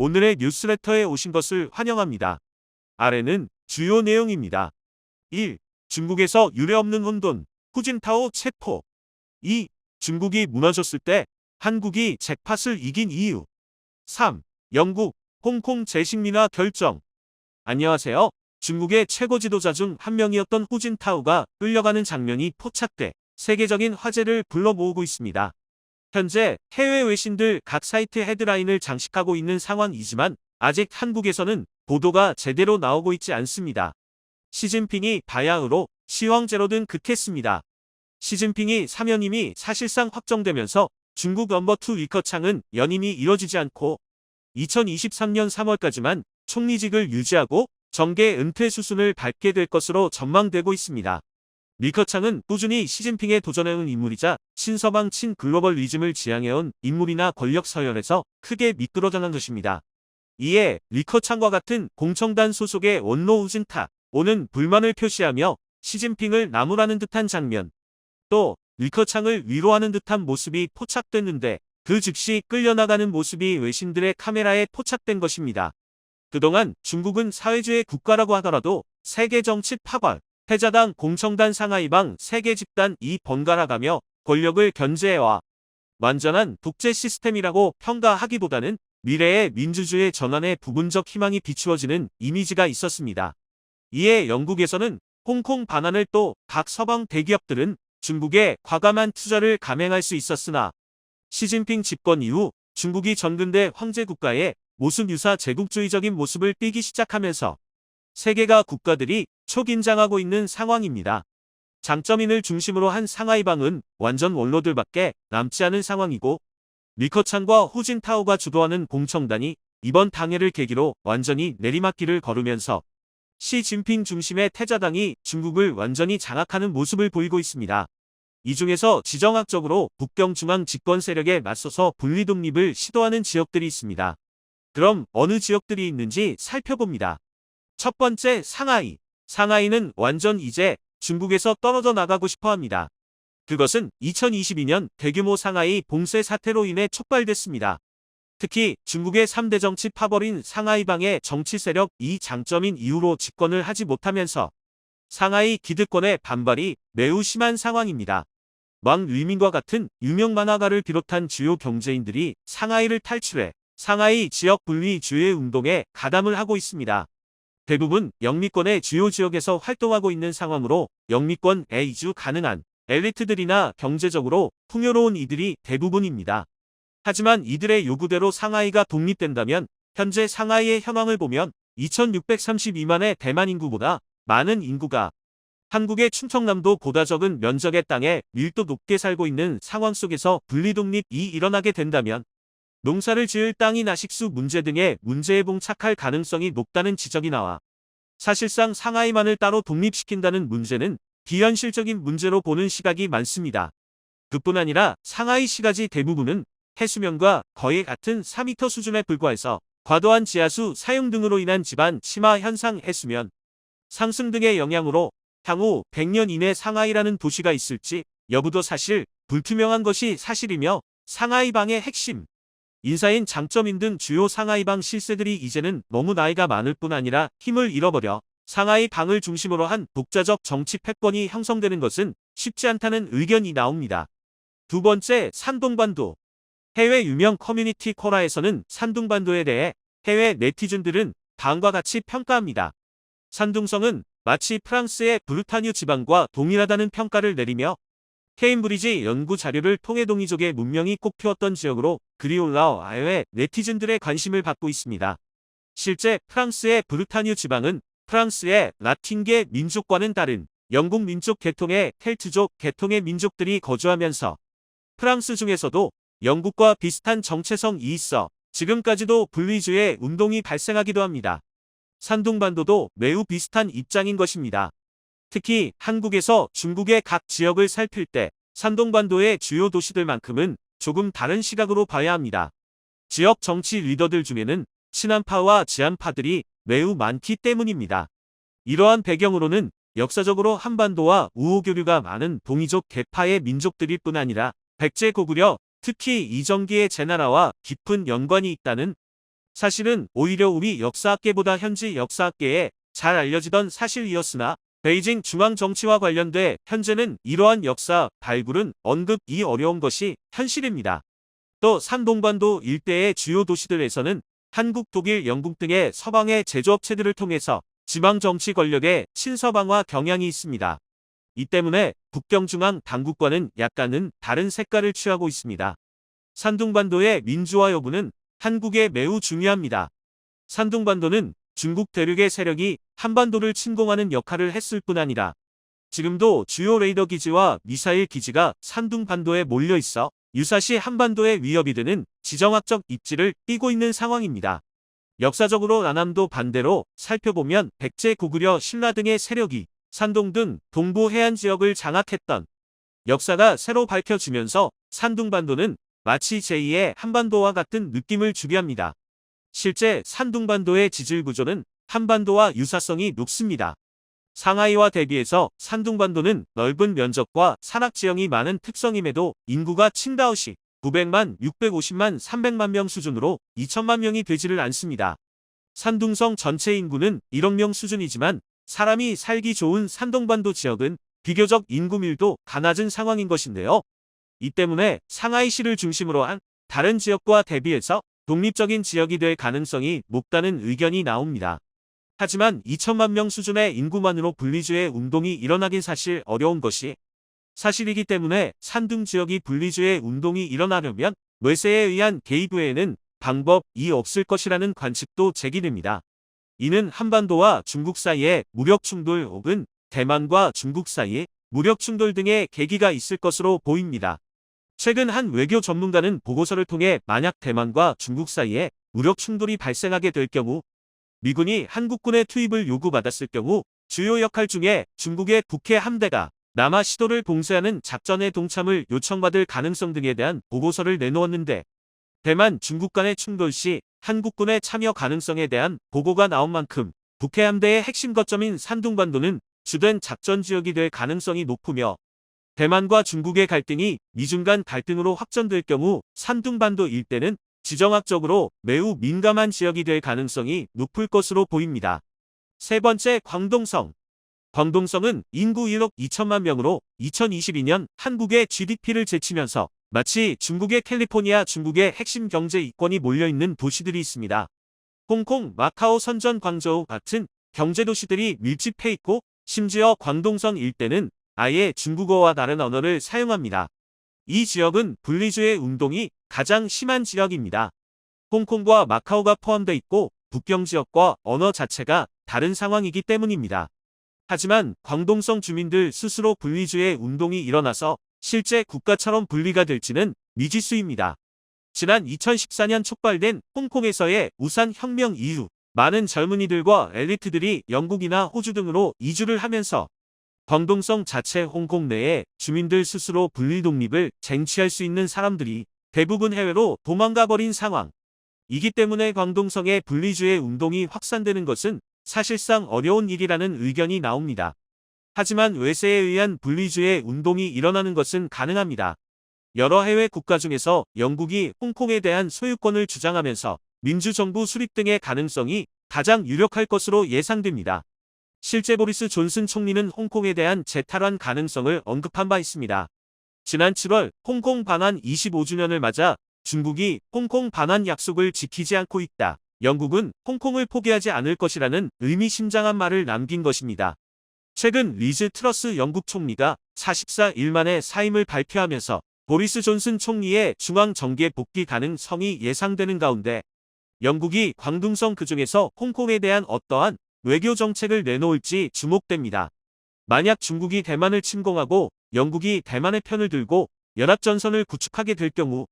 오늘의 뉴스레터에 오신 것을 환영합니다. 아래는 주요 내용입니다. 1. 중국에서 유례없는 혼돈, 후진타오 체포. 2. 중국이 무너졌을 때 한국이 잭팟을 이긴 이유. 3. 영국, 홍콩 재식민화 결정. 안녕하세요. 중국의 최고 지도자 중 한 명이었던 후진타오가 끌려가는 장면이 포착돼 세계적인 화제를 불러 모으고 있습니다. 현재 해외 외신들 각 사이트 헤드라인을 장식하고 있는 상황이지만 아직 한국에서는 보도가 제대로 나오고 있지 않습니다. 시진핑이 바야흐로 시황제로 등 극했습니다. 시진핑이 사면임이 사실상 확정되면서 중국 넘버2 리커창은 연임이 이뤄지지 않고 2023년 3월까지만 총리직을 유지하고 정계 은퇴 수순을 밟게 될 것으로 전망되고 있습니다. 리커창은 꾸준히 시진핑에 도전해온 인물이자 친서방 친글로벌리즘을 지향해온 인물이나 권력 서열에서 크게 미끄러져난 것입니다. 이에 리커창과 같은 공청단 소속의 원로 후진타오는 불만을 표시하며 시진핑을 나무라는 듯한 장면, 또 리커창을 위로하는 듯한 모습이 포착됐는데 그 즉시 끌려나가는 모습이 외신들의 카메라에 포착된 것입니다. 그동안 중국은 사회주의 국가라고 하더라도 세계 정치 파벌, 패자당 공청단 상하이방 세계 집단이 번갈아가며 권력을 견제해와 완전한 독재 시스템이라고 평가하기보다는 미래의 민주주의 전환에 부분적 희망이 비추어지는 이미지가 있었습니다. 이에 영국에서는 홍콩 반환을 또 각 서방 대기업들은 중국에 과감한 투자를 감행할 수 있었으나 시진핑 집권 이후 중국이 전근대 황제 국가의 모습 유사 제국주의적인 모습을 띠기 시작하면서 세계가 국가들이 초긴장하고 있는 상황입니다. 장점인을 중심으로 한 상하이방은 완전 원로들밖에 남지 않은 상황이고 리커창과 후진타오가 주도하는 공청단이 이번 당해를 계기로 완전히 내리막길을 걸으면서 시진핑 중심의 태자당이 중국을 완전히 장악하는 모습을 보이고 있습니다. 이 중에서 지정학적으로 북경 중앙 집권 세력에 맞서서 분리 독립을 시도하는 지역들이 있습니다. 그럼 어느 지역들이 있는지 살펴봅니다. 첫 번째, 상하이. 상하이는 완전 이제 중국에서 떨어져 나가고 싶어 합니다. 그것은 2022년 대규모 상하이 봉쇄 사태로 인해 촉발됐습니다. 특히 중국의 3대 정치 파벌인 상하이방의 정치 세력 이 장점인 이유로 집권을 하지 못하면서 상하이 기득권의 반발이 매우 심한 상황입니다. 왕 위민과 같은 유명 만화가를 비롯한 주요 경제인들이 상하이를 탈출해 상하이 지역 분리주의 운동에 가담을 하고 있습니다. 대부분 영미권의 주요 지역에서 활동하고 있는 상황으로 영미권에 이주 가능한 엘리트들이나 경제적으로 풍요로운 이들이 대부분입니다. 하지만 이들의 요구대로 상하이가 독립된다면 현재 상하이의 현황을 보면 2632만의 대만 인구보다 많은 인구가 한국의 충청남도 보다 적은 면적의 땅에 밀도 높게 살고 있는 상황 속에서 분리독립이 일어나게 된다면 농사를 지을 땅이나 식수 문제 등의 문제에 봉착할 가능성이 높다는 지적이 나와 사실상 상하이만을 따로 독립시킨다는 문제는 비현실적인 문제로 보는 시각이 많습니다. 그뿐 아니라 상하이 시가지 대부분은 해수면과 거의 같은 4m 수준에 불과해서 과도한 지하수 사용 등으로 인한 지반 침하 현상 해수면 상승 등의 영향으로 향후 100년 이내 상하이라는 도시가 있을지 여부도 사실 불투명한 것이 사실이며 상하이방의 핵심 인사인 장점인 등 주요 상하이방 실세들이 이제는 너무 나이가 많을 뿐 아니라 힘을 잃어버려 상하이방을 중심으로 한 독자적 정치 패권이 형성되는 것은 쉽지 않다는 의견이 나옵니다. 두 번째, 산둥반도. 해외 유명 커뮤니티 코라에서는 산둥반도에 대해 해외 네티즌들은 다음과 같이 평가합니다. 산둥성은 마치 프랑스의 브르타뉴 지방과 동일하다는 평가를 내리며 케임브리지 연구 자료를 통해 동이족의 문명이 꽃피웠던 지역으로 글이 올라와 해외 네티즌들의 관심을 받고 있습니다. 실제 프랑스의 브르타뉴 지방은 프랑스의 라틴계 민족과는 다른 영국 민족 계통의 켈트족 계통의 민족들이 거주하면서 프랑스 중에서도 영국과 비슷한 정체성이 있어 지금까지도 분리주의 운동이 발생하기도 합니다. 산둥반도도 매우 비슷한 입장인 것입니다. 특히 한국에서 중국의 각 지역을 살필 때 산둥반도의 주요 도시들만큼은 조금 다른 시각으로 봐야 합니다. 지역 정치 리더들 중에는 친한파와 지한파들이 매우 많기 때문입니다. 이러한 배경으로는 역사적으로 한반도와 우호교류가 많은 동이족 계파의 민족들일 뿐 아니라 백제 고구려, 특히 이정기의 제나라와 깊은 연관이 있다는 사실은 오히려 우리 역사학계보다 현지 역사학계에 잘 알려지던 사실이었으나 베이징 중앙 정치와 관련돼 현재는 이러한 역사 발굴은 언급이 어려운 것이 현실입니다. 또 산동반도 일대의 주요 도시들에서는 한국, 독일, 영국 등의 서방의 제조업체들을 통해서 지방 정치 권력의 친서방화 경향이 있습니다. 이 때문에 북경중앙 당국과는 약간은 다른 색깔을 취하고 있습니다. 산둥반도의 민주화 여부는 한국에 매우 중요합니다. 산둥반도는 중국 대륙의 세력이 한반도를 침공하는 역할을 했을 뿐 아니라 지금도 주요 레이더 기지와 미사일 기지가 산둥반도에 몰려 있어 유사시 한반도의 위협이 되는 지정학적 입지를 띠고 있는 상황입니다. 역사적으로 남남도 반대로 살펴보면 백제, 고구려, 신라 등의 세력이 산동 등 동부 해안 지역을 장악했던 역사가 새로 밝혀지면서 산둥반도는 마치 제2의 한반도와 같은 느낌을 주게 합니다. 실제 산둥반도의 지질 구조는 한반도와 유사성이 높습니다. 상하이와 대비해서 산둥반도는 넓은 면적과 산악지형이 많은 특성임에도 인구가 칭다오시 900만, 650만, 300만 명 수준으로 2천만 명이 되지를 않습니다. 산둥성 전체 인구는 1억 명 수준이지만 사람이 살기 좋은 산둥반도 지역은 비교적 인구 밀도가 낮은 상황인 것인데요. 이 때문에 상하이시를 중심으로 한 다른 지역과 대비해서 독립적인 지역이 될 가능성이 높다는 의견이 나옵니다. 하지만 2천만 명 수준의 인구만으로 분리주의 운동이 일어나긴 사실 어려운 것이 사실이기 때문에 산둥 지역이 분리주의 운동이 일어나려면 외세에 의한 개입 외에는 방법이 없을 것이라는 관측도 제기됩니다. 이는 한반도와 중국 사이에 무력 충돌 혹은 대만과 중국 사이에 무력 충돌 등의 계기가 있을 것으로 보입니다. 최근 한 외교 전문가는 보고서를 통해 만약 대만과 중국 사이에 무력 충돌이 발생하게 될 경우 미군이 한국군의 투입을 요구받았을 경우 주요 역할 중에 중국의 북해 함대가 남하 시도를 봉쇄하는 작전에 동참을 요청받을 가능성 등에 대한 보고서를 내놓았는데 대만, 중국 간의 충돌 시 한국군의 참여 가능성에 대한 보고가 나온 만큼 북해 함대의 핵심 거점인 산둥반도는 주된 작전 지역이 될 가능성이 높으며 대만과 중국의 갈등이 미중 간 갈등으로 확전될 경우 산둥반도 일대는 지정학적으로 매우 민감한 지역이 될 가능성이 높을 것으로 보입니다. 세 번째, 광동성. 광동성은 인구 1억 2천만 명으로 2022년 한국의 GDP를 제치면서 마치 중국의 캘리포니아, 중국의 핵심 경제 이권이 몰려있는 도시들이 있습니다. 홍콩, 마카오, 선전, 광저우 같은 경제도시들이 밀집해 있고 심지어 광동성 일대는 아예 중국어와 다른 언어를 사용합니다. 이 지역은 분리주의 운동이 가장 심한 지역입니다. 홍콩과 마카오가 포함되어 있고 북경 지역과 언어 자체가 다른 상황이기 때문입니다. 하지만 광동성 주민들 스스로 분리주의 운동이 일어나서 실제 국가처럼 분리가 될지는 미지수입니다. 지난 2014년 촉발된 홍콩에서의 우산 혁명 이후 많은 젊은이들과 엘리트들이 영국이나 호주 등으로 이주를 하면서 광동성 자체 홍콩 내에 주민들 스스로 분리 독립을 쟁취할 수 있는 사람들이 대부분 해외로 도망가 버린 상황이기 때문에 광동성의 분리주의 운동이 확산되는 것은 사실상 어려운 일이라는 의견이 나옵니다. 하지만 외세에 의한 분리주의 운동이 일어나는 것은 가능합니다. 여러 해외 국가 중에서 영국이 홍콩에 대한 소유권을 주장하면서 민주정부 수립 등의 가능성이 가장 유력할 것으로 예상됩니다. 실제 보리스 존슨 총리는 홍콩에 대한 재탈환 가능성을 언급한 바 있습니다. 지난 7월 홍콩 반환 25주년을 맞아 중국이 홍콩 반환 약속을 지키지 않고 있다. 영국은 홍콩을 포기하지 않을 것이라는 의미심장한 말을 남긴 것입니다. 최근 리즈 트러스 영국 총리가 44일 만에 사임을 발표하면서 보리스 존슨 총리의 중앙정계 복귀 가능성이 예상되는 가운데 영국이 광둥성 그중에서 홍콩에 대한 어떠한 외교 정책을 내놓을지 주목됩니다. 만약 중국이 대만을 침공하고 영국이 대만의 편을 들고 연합전선을 구축하게 될 경우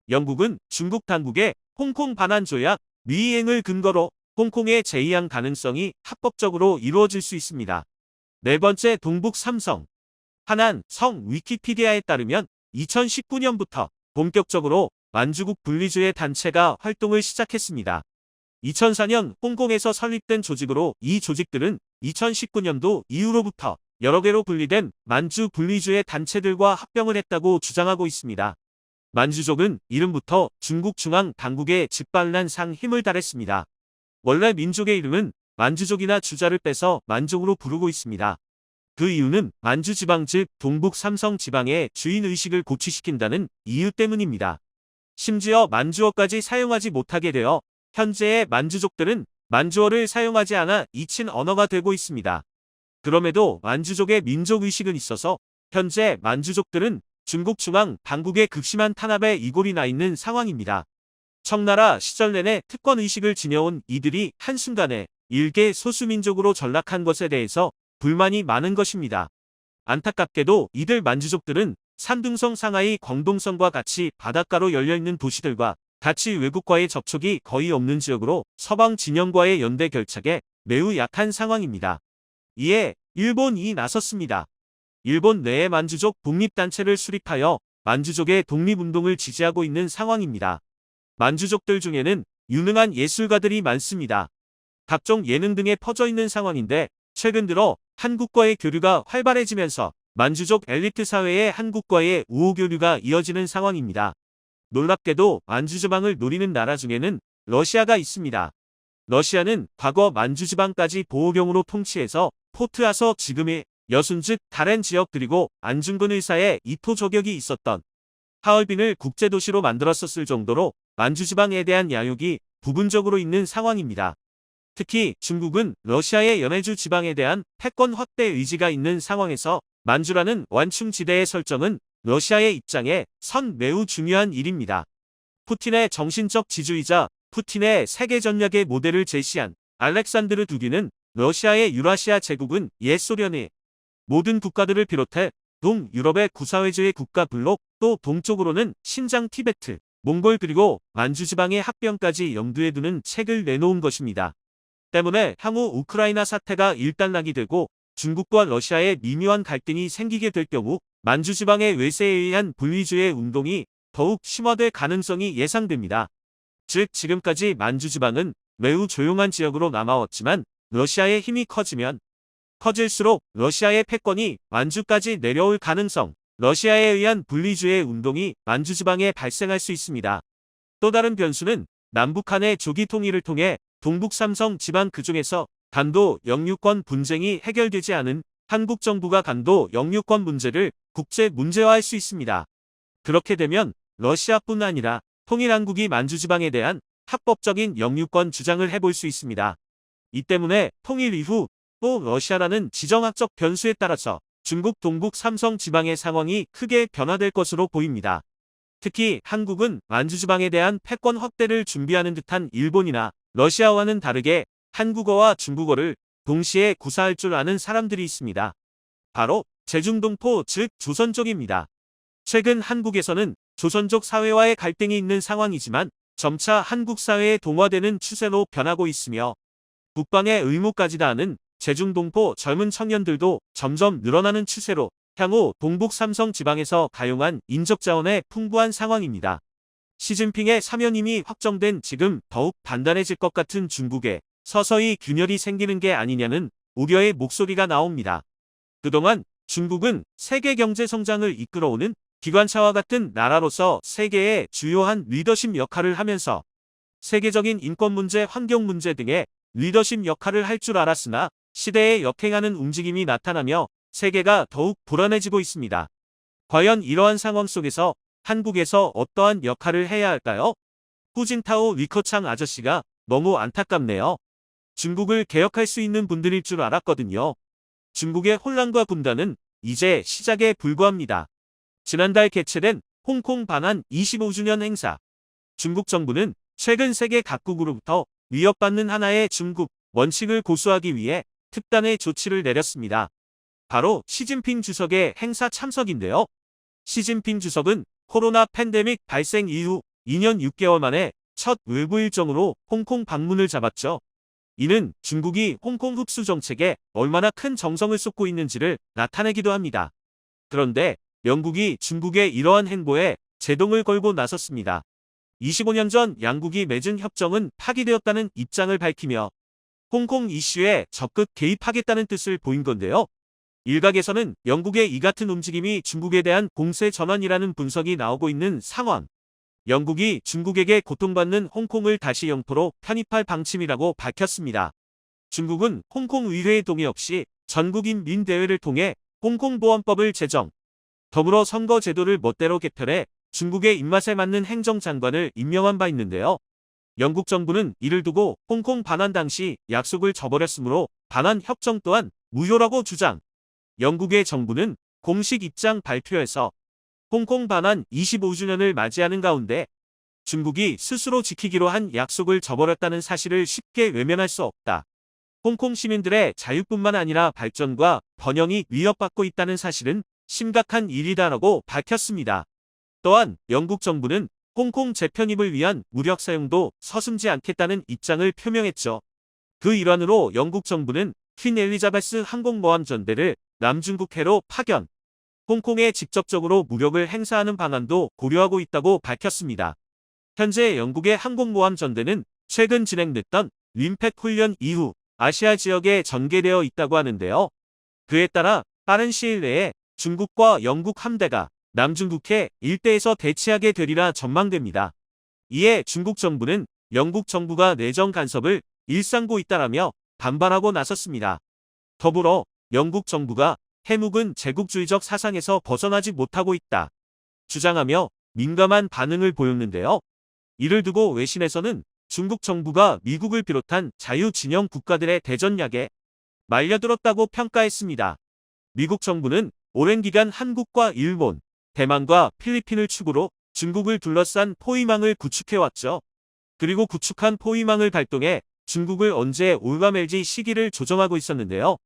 영국은 중국 당국의 홍콩 반환 조약 미이행을 근거로 홍콩의 제의한 가능성이 합법적으로 이루어질 수 있습니다. 네 번째, 동북 삼성. 하난 성 위키피디아에 따르면 2019년부터 본격적으로 만주국 분리주의 단체가 활동을 시작했습니다. 2004년 홍콩에서 설립된 조직으로 이 조직들은 2019년도 이후로부터 여러 개로 분리된 만주 분리주의 단체들과 합병을 했다고 주장하고 있습니다. 만주족은 이름부터 중국 중앙 당국에 직발난 상 힘을 다했습니다. 원래 민족의 이름은 만주족이나 주자를 빼서 만족으로 부르고 있습니다. 그 이유는 만주 지방 즉 동북 삼성 지방의 주인 의식을 고취시킨다는 이유 때문입니다. 심지어 만주어까지 사용하지 못하게 되어 현재의 만주족들은 만주어를 사용하지 않아 잊힌 언어가 되고 있습니다. 그럼에도 만주족의 민족의식은 있어서 현재 만주족들은 중국 중앙 당국의 극심한 탄압에 이골이 나 있는 상황입니다. 청나라 시절 내내 특권의식을 지녀온 이들이 한순간에 일개 소수민족으로 전락한 것에 대해서 불만이 많은 것입니다. 안타깝게도 이들 만주족들은 산둥성 상하이 광동성과 같이 바닷가로 열려있는 도시들과 같이 외국과의 접촉이 거의 없는 지역으로 서방 진영과의 연대 결착에 매우 약한 상황입니다. 이에 일본이 나섰습니다. 일본 내에 만주족 독립단체를 수립하여 만주족의 독립운동을 지지하고 있는 상황입니다. 만주족들 중에는 유능한 예술가들이 많습니다. 각종 예능 등에 퍼져 있는 상황인데 최근 들어 한국과의 교류가 활발해지면서 만주족 엘리트 사회의 한국과의 우호 교류가 이어지는 상황입니다. 놀랍게도 만주지방을 노리는 나라 중에는 러시아가 있습니다. 러시아는 과거 만주지방까지 보호경으로 통치해서 포트아서 지금의 여순 즉 다른 지역 그리고 안중근 의사의 이토 저격이 있었던 하얼빈을 국제도시로 만들었었을 정도로 만주지방에 대한 야욕이 부분적으로 있는 상황입니다. 특히 중국은 러시아의 연해주 지방에 대한 패권 확대 의지가 있는 상황에서 만주라는 완충지대의 설정은 러시아의 입장에 선 매우 중요한 일입니다. 푸틴의 정신적 지주이자 푸틴의 세계 전략의 모델을 제시한 알렉산드르 두기는 러시아의 유라시아 제국은 옛 소련의 모든 국가들을 비롯해 동유럽의 구사회주의 국가 블록 또 동쪽으로는 신장 티베트, 몽골 그리고 만주지방의 합병까지 염두에 두는 책을 내놓은 것입니다. 때문에 향후 우크라이나 사태가 일단락이 되고 중국과 러시아의 미묘한 갈등이 생기게 될 경우 만주지방의 외세에 의한 분리주의 운동이 더욱 심화될 가능성이 예상됩니다. 즉 지금까지 만주지방은 매우 조용한 지역으로 남아왔지만 러시아의 힘이 커지면 커질수록 러시아의 패권이 만주까지 내려올 가능성, 러시아에 의한 분리주의 운동이 만주지방에 발생할 수 있습니다. 또 다른 변수는 남북한의 조기 통일을 통해 동북 삼성 지방 그중에서 간도 영유권 분쟁이 해결되지 않은 한국 정부가 간도 영유권 문제를 국제 문제화할 수 있습니다. 그렇게 되면 러시아뿐 아니라 통일한국이 만주지방에 대한 합법적인 영유권 주장을 해볼 수 있습니다. 이 때문에 통일 이후 또 러시아라는 지정학적 변수에 따라서 중국 동북 삼성 지방의 상황이 크게 변화될 것으로 보입니다. 특히 한국은 만주지방에 대한 패권 확대를 준비하는 듯한 일본이나 러시아와는 다르게 한국어와 중국어를 동시에 구사할 줄 아는 사람들이 있습니다. 바로 제중동포 즉 조선족입니다. 최근 한국에서는 조선족 사회와의 갈등이 있는 상황이지만 점차 한국 사회에 동화되는 추세로 변하고 있으며 국방의 의무까지 다하는 제중동포 젊은 청년들도 점점 늘어나는 추세로 향후 동북 삼성 지방에서 가용한 인적 자원의 풍부한 상황입니다. 시진핑의 사면임이 확정된 지금 더욱 단단해질 것 같은 중국에 서서히 균열이 생기는 게 아니냐는 우려의 목소리가 나옵니다. 그동안 중국은 세계 경제 성장을 이끌어오는 기관차와 같은 나라로서 세계의 주요한 리더십 역할을 하면서 세계적인 인권 문제, 환경 문제 등의 리더십 역할을 할 줄 알았으나 시대에 역행하는 움직임이 나타나며 세계가 더욱 불안해지고 있습니다. 과연 이러한 상황 속에서 한국에서 어떠한 역할을 해야 할까요? 후진타오 리커창 아저씨가 너무 안타깝네요. 중국을 개혁할 수 있는 분들일 줄 알았거든요. 중국의 혼란과 분단은 이제 시작에 불과합니다. 지난달 개최된 홍콩 반환 25주년 행사. 중국 정부는 최근 세계 각국으로부터 위협받는 하나의 중국 원칙을 고수하기 위해 특단의 조치를 내렸습니다. 바로 시진핑 주석의 행사 참석인데요. 시진핑 주석은 코로나 팬데믹 발생 이후 2년 6개월 만에 첫 외부 일정으로 홍콩 방문을 잡았죠. 이는 중국이 홍콩 흡수 정책에 얼마나 큰 정성을 쏟고 있는지를 나타내기도 합니다. 그런데 영국이 중국의 이러한 행보에 제동을 걸고 나섰습니다. 25년 전 양국이 맺은 협정은 파기되었다는 입장을 밝히며 홍콩 이슈에 적극 개입하겠다는 뜻을 보인 건데요. 일각에서는 영국의 이 같은 움직임이 중국에 대한 공세 전환이라는 분석이 나오고 있는 상황. 영국이 중국에게 고통받는 홍콩을 다시 영토로 편입할 방침이라고 밝혔습니다. 중국은 홍콩 의회의 동의 없이 전국인 민대회를 통해 홍콩보안법을 제정, 더불어 선거 제도를 멋대로 개편해 중국의 입맛에 맞는 행정장관을 임명한 바 있는데요. 영국 정부는 이를 두고 홍콩 반환 당시 약속을 저버렸으므로 반환 협정 또한 무효라고 주장. 영국의 정부는 공식 입장 발표에서 홍콩 반환 25주년을 맞이하는 가운데 중국이 스스로 지키기로 한 약속을 저버렸다는 사실을 쉽게 외면할 수 없다. 홍콩 시민들의 자유뿐만 아니라 발전과 번영이 위협받고 있다는 사실은 심각한 일이다라고 밝혔습니다. 또한 영국 정부는 홍콩 재편입을 위한 무력 사용도 서슴지 않겠다는 입장을 표명했죠. 그 일환으로 영국 정부는 퀸 엘리자베스 항공모함전대를 남중국해로 파견, 홍콩에 직접적으로 무력을 행사하는 방안도 고려하고 있다고 밝혔습니다. 현재 영국의 항공모함전대는 최근 진행됐던 림팩 훈련 이후 아시아 지역에 전개되어 있다고 하는데요. 그에 따라 빠른 시일 내에 중국과 영국 함대가 남중국해 일대에서 대치하게 되리라 전망됩니다. 이에 중국 정부는 영국 정부가 내정 간섭을 일삼고 있다라며 반발하고 나섰습니다. 더불어 영국 정부가 해묵은 제국주의적 사상에서 벗어나지 못하고 있다 주장하며 민감한 반응을 보였는데요. 이를 두고 외신에서는 중국 정부가 미국을 비롯한 자유진영 국가들의 대전약에 말려들었다고 평가했습니다. 미국 정부는 오랜 기간 한국과 일본, 대만과 필리핀을 축으로 중국을 둘러싼 포위망을 구축해왔죠. 그리고 구축한 포위망을 발동해 중국을 언제 올가맬지 시기를 조정하고 있었는데요.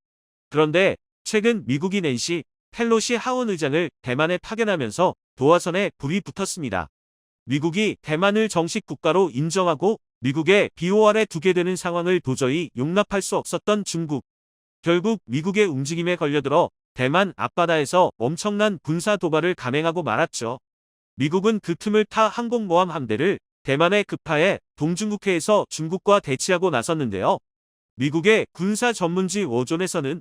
그런데 최근 미국이 낸시 펠로시 하원 의장을 대만에 파견하면서 도화선에 불이 붙었습니다. 미국이 대만을 정식 국가로 인정하고 미국의 비호 아래 두게 되는 상황을 도저히 용납할 수 없었던 중국. 결국 미국의 움직임에 걸려들어 대만 앞바다에서 엄청난 군사 도발을 감행하고 말았죠. 미국은 그 틈을 타 항공모함 함대를 대만에 급파해 동중국해에서 중국과 대치하고 나섰는데요. 미국의 군사 전문지 워존에서는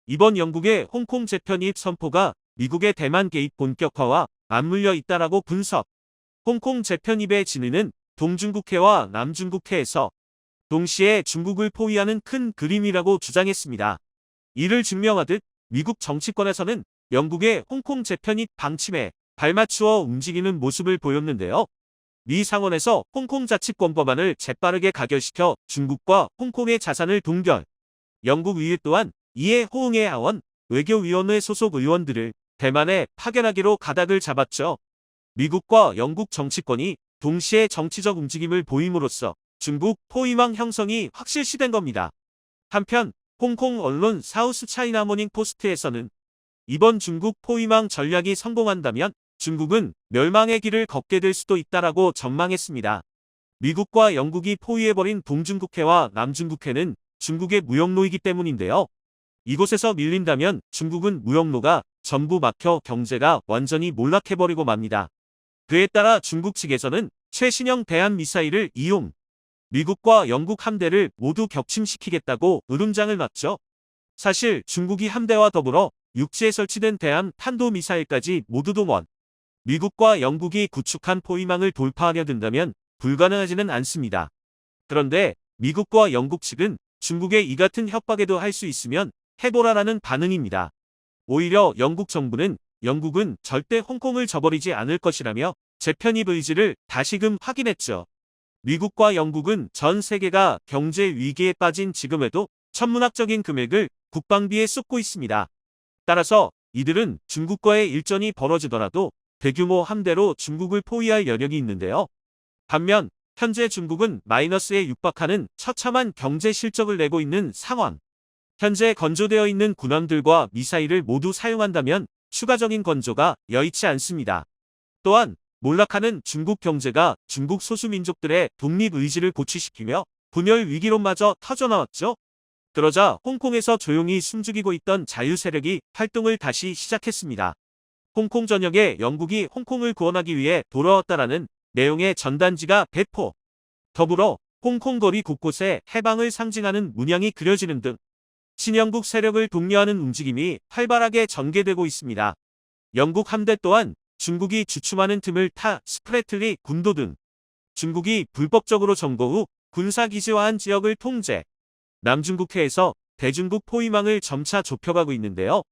이번 영국의 홍콩 재편입 선포가 미국의 대만 개입 본격화와 맞물려 있다라고 분석. 홍콩 재편입의 진위는 동중국해와 남중국해에서 동시에 중국을 포위하는 큰 그림이라고 주장했습니다. 이를 증명하듯 미국 정치권에서는 영국의 홍콩 재편입 방침에 발맞추어 움직이는 모습을 보였는데요. 미 상원에서 홍콩 자치권 법안을 재빠르게 가결시켜 중국과 홍콩의 자산을 동결. 영국 의회 또한 이에 호응해 하원 외교위원회 소속 의원들을 대만에 파견하기로 가닥을 잡았죠. 미국과 영국 정치권이 동시에 정치적 움직임을 보임으로써 중국 포위망 형성이 확실시된 겁니다. 한편 홍콩 언론 사우스 차이나 모닝 포스트에서는 이번 중국 포위망 전략이 성공한다면 중국은 멸망의 길을 걷게 될 수도 있다라고 전망했습니다. 미국과 영국이 포위해버린 동중국해와 남중국해는 중국의 무역로이기 때문인데요. 이곳에서 밀린다면 중국은 무역로가 전부 막혀 경제가 완전히 몰락해버리고 맙니다. 그에 따라 중국 측에서는 최신형 대한미사일을 이용, 미국과 영국 함대를 모두 격침시키겠다고 으름장을 놨죠. 사실 중국이 함대와 더불어 육지에 설치된 대함 탄도미사일까지 모두 동원, 미국과 영국이 구축한 포위망을 돌파하려 든다면 불가능하지는 않습니다. 그런데 미국과 영국 측은 중국의 이 같은 협박에도 할 수 있으면 해보라라는 반응입니다. 오히려 영국 정부는 영국은 절대 홍콩을 저버리지 않을 것이라며 재편입 의지를 다시금 확인했죠. 미국과 영국은 전 세계가 경제 위기에 빠진 지금에도 천문학적인 금액을 국방비에 쏟고 있습니다. 따라서 이들은 중국과의 일전이 벌어지더라도 대규모 함대로 중국을 포위할 여력이 있는데요. 반면 현재 중국은 마이너스에 육박하는 처참한 경제 실적을 내고 있는 상황. 현재 건조되어 있는 군함들과 미사일을 모두 사용한다면 추가적인 건조가 여의치 않습니다. 또한 몰락하는 중국 경제가 중국 소수민족들의 독립의지를 고취시키며 분열 위기론마저 터져나왔죠. 그러자 홍콩에서 조용히 숨죽이고 있던 자유세력이 활동을 다시 시작했습니다. 홍콩 전역에 영국이 홍콩을 구원하기 위해 돌아왔다라는 내용의 전단지가 배포. 더불어 홍콩 거리 곳곳에 해방을 상징하는 문양이 그려지는 등 친영국 세력을 독려하는 움직임이 활발하게 전개되고 있습니다. 영국 함대 또한 중국이 주춤하는 틈을 타 스프래틀리 군도 등 중국이 불법적으로 점거 후 군사기지화한 지역을 통제, 남중국해에서 대중국 포위망을 점차 좁혀가고 있는데요.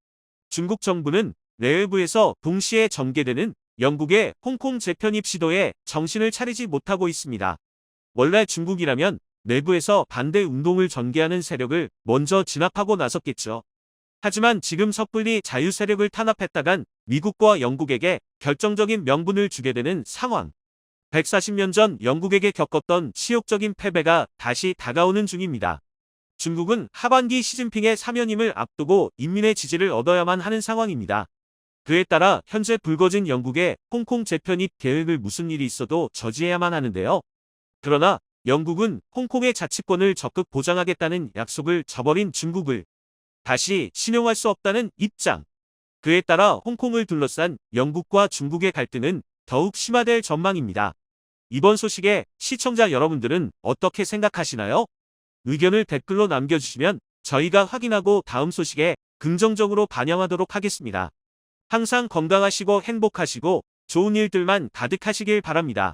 중국 정부는 내외부에서 동시에 전개되는 영국의 홍콩 재편입 시도에 정신을 차리지 못하고 있습니다. 원래 중국이라면 내부에서 반대 운동을 전개하는 세력을 먼저 진압하고 나섰겠죠. 하지만 지금 섣불리 자유 세력을 탄압했다간 미국과 영국에게 결정적인 명분을 주게 되는 상황. 140년 전 영국에게 겪었던 치욕적인 패배가 다시 다가오는 중입니다. 중국은 하반기 시진핑의 사면임을 앞두고 인민의 지지를 얻어야만 하는 상황입니다. 그에 따라 현재 불거진 영국의 홍콩 재편입 계획을 무슨 일이 있어도 저지해야만 하는데요. 그러나 영국은 홍콩의 자치권을 적극 보장하겠다는 약속을 저버린 중국을 다시 신용할 수 없다는 입장. 그에 따라 홍콩을 둘러싼 영국과 중국의 갈등은 더욱 심화될 전망입니다. 이번 소식에 시청자 여러분들은 어떻게 생각하시나요? 의견을 댓글로 남겨주시면 저희가 확인하고 다음 소식에 긍정적으로 반영하도록 하겠습니다. 항상 건강하시고 행복하시고 좋은 일들만 가득하시길 바랍니다.